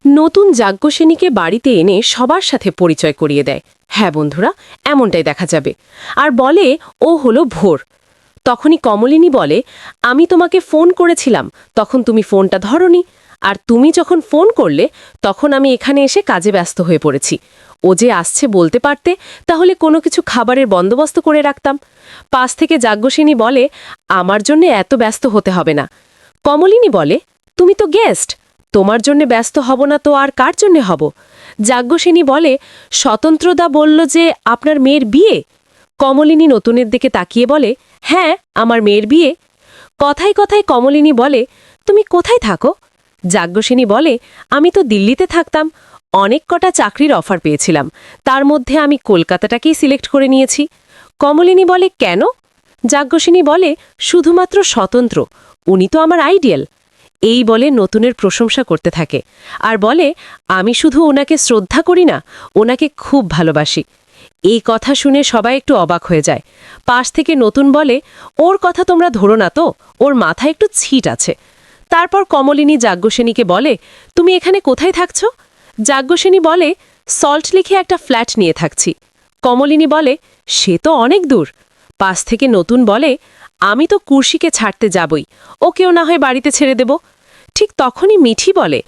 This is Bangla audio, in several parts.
নতুন যাজ্ঞসেনীকে বাড়িতে এনে সবার সাথে পরিচয় করিয়ে দেয়। হ্যাঁ বন্ধুরা, এমনটাই দেখা যাবে। আর বলে ও হলো ভোর। তখনই কমলিনী বলে, আমি তোমাকে ফোন করেছিলাম, তখন তুমি ফোনটা ধরোনি। আর তুমি যখন ফোন করলে তখন আমি এখানে এসে কাজে ব্যস্ত হয়ে পড়েছি। ও যে আসছে বলতে পারতে, তাহলে কোনো কিছু খাবারের বন্দোবস্ত করে রাখতাম। পাশ থেকে যাজ্ঞসেনী বলে, আমার জন্য এত ব্যস্ত হতে হবে না। কমলিনী বলে, তুমি তো গেস্ট, তোমার জন্য ব্যস্ত হব না তো আর কার জন্যে হব? যাজ্ঞসেনী বলে, স্বতন্ত্রদা বলল যে আপনার মেয়ের বিয়ে। কমলিনী নতুনের দিকে তাকিয়ে বলে, হ্যাঁ, আমার মেয়ের বিয়ে। কথায় কথায় কমলিনী বলে, তুমি কোথায় থাকো? যাজ্ঞসেনী বলে, আমি তো দিল্লিতে থাকতাম। অনেক কটা চাকরির অফার পেয়েছিলাম, তার মধ্যে আমি কলকাতাটাকেই সিলেক্ট করে নিয়েছি। কমলিনী বলে, কেন? যাজ্ঞসেনী বলে, শুধুমাত্র স্বতন্ত্র, উনি তো আমার আইডিয়াল। এই বলে নতুনের প্রশংসা করতে থাকে আর বলে, আমি শুধু ওনাকে শ্রদ্ধা করি না, ওনাকে খুব ভালোবাসি। এই কথা শুনে সবাই একটু অবাক হয়ে যায়। পাশ থেকে নতুন বলে, ওর কথা তোমরা ধরো না তো, ওর মাথায় একটু ছিট আছে। তারপর কমলিনী যাজ্ঞসেনীকে বলে, তুমি এখানে কোথায় থাকছ? যাজ্ঞসেনী বলে, সল্ট লিখে একটা ফ্ল্যাট নিয়ে থাকছি। কমলিনী বলে, সে তো অনেক দূর। পাশ থেকে নতুন বলে, আমি তো কুর্শিকে ছাড়তে যাবই, ওকেও না হয় বাড়িতে ছেড়ে দেব। ঠিক তখনই মিঠি বলে,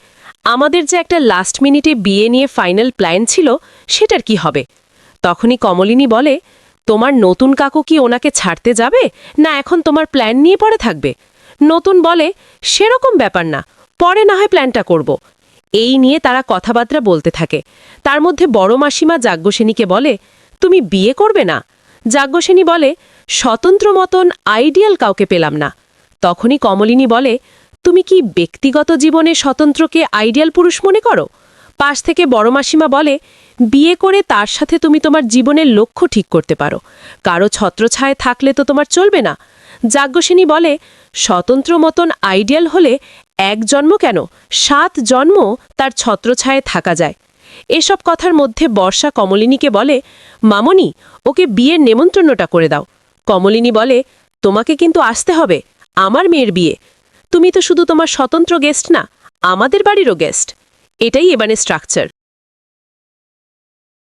আমাদের যে একটা লাস্ট মিনিটে বিয়ে নিয়ে ফাইনাল প্ল্যান ছিল, সেটার কি হবে? তখনই কমলিনী বলে, তোমার নতুন কাকু কি ওনাকে ছাড়তে যাবে, না এখন তোমার প্ল্যান নিয়ে পড়ে থাকবে? নতুন বলে, সেরকম ব্যাপার না, পরে না হয় প্ল্যানটা করব। এই নিয়ে তারা কথাবার্তা বলতে থাকে। তার মধ্যে বড় মাসিমা যাজ্ঞসেনীকে বলে, তুমি বিয়ে করবে না? যাজ্ঞসেনী বলে, স্বতন্ত্র মতন আইডিয়াল কাউকে পেলাম না। তখনই কমলিনী বলে, তুমি কি ব্যক্তিগত জীবনে স্বতন্ত্রকে আইডিয়াল পুরুষ মনে করো? পাশ থেকে বড় মাসিমা বলে, বিয়ে করে তার সাথে তুমি তোমার জীবনের লক্ষ্য ঠিক করতে পারো, কারো ছত্রছায়ায় থাকলে তো তোমার চলবে না। যাজ্ঞসেনী বলে, স্বতন্ত্র মতন আইডিয়াল হলে এক জন্ম কেন 7 জন্ম তার ছত্রছায়ায় থাকা যায়। এসব কথার মধ্যে বর্ষা কমলিনীকে বলে, মামনি, ওকে বিয়ের নেমন্ত্রণটা করে দাও। কমলিনী বলে, তোমাকে কিন্তু আসতে হবে, আমার মেয়ের বিয়ে। তুমি তো শুধু তোমার স্বতন্ত্র গেস্ট না, আমাদের বাড়িরও গেস্ট। এটাই এবারে স্ট্রাকচার।